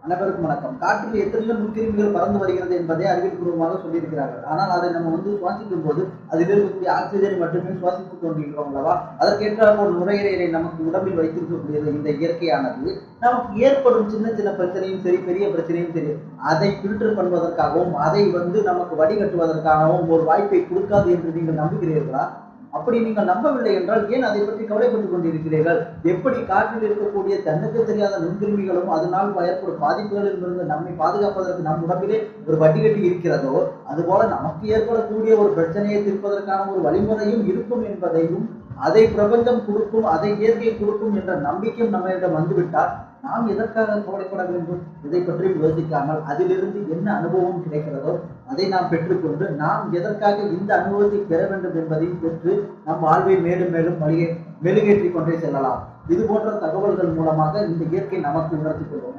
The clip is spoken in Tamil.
அனைவருக்கும் வணக்கம். காற்றில் எத்தனையோ நுண்கிருமிகள் பறந்து வருகிறது என்பதை அறிவியல் பூர்வமாக சொல்லியிருக்கிறார்கள். ஆனால் அதை நம்ம சுவாசிக்கும் போது அதில் இருக்கக்கூடிய ஆக்சிஜனை மட்டுமே சுவாசித்துக் கொண்டிருக்கிறோம் அல்லவா? அதற்கேற்ற ஒரு நுரையீரலை நமக்கு உடம்பில் வைத்திருக்கக்கூடியது இந்த இயற்கையானது நமக்கு ஏற்படும் சின்ன சின்ன பிரச்சனையும் சரி, பெரிய பிரச்சனையும் சரி, அதை ஃபில்டர் பண்ணுவதற்காகவும் அதை நமக்கு வடிகட்டுவதற்காகவும் ஒரு வாய்ப்பை கொடுக்காது என்று நீங்கள் நம்புகிறீர்களா? அப்படி நீங்கள் நம்பவில்லை என்றால் ஏன் அதை பற்றி கவலைப்பட்டுக் கொண்டிருக்கிறீர்கள்? எப்படி காற்றில் இருக்கக்கூடிய தன்னுக்கு தெரியாத நுண்கிருமிகளும் அதனால் ஏற்படும் பாதிப்புகளில் இருந்து நம்மை பாதுகாப்பதற்கு நம் உடம்பிலே ஒரு வடிகட்டி இருக்கிறதோ, அதுபோல நமக்கு ஏற்படக்கூடிய ஒரு பிரச்சனையை தீர்ப்பதற்கான ஒரு வழிமுறையும் இருக்கும் என்பதையும், அதை பிரபஞ்சம் கொடுக்கும், அதை இயற்கை கொடுக்கும் என்ற நம்பிக்கையும் நம்மிடம் வந்துவிட்டால் நாம் எதற்காக கவலைப்பட வேண்டும்? இதை பற்றி யோசிக்காமல் அதிலிருந்து என்ன அனுபவம் கிடைக்கிறதோ அதை நாம் பெற்றுக்கொண்டு நாம் எதற்காக இந்த அனுபவத்தை பெற வேண்டும் என்பதையும் பெற்று நம் வாழ்வை மேலும் மேலும் மெழுகேற்றிக் கொண்டே செல்லலாம். இது போன்ற தகவல்கள் மூலமாக இந்த இயற்கை நமக்கு உணர்த்திக் கொள்வோம்.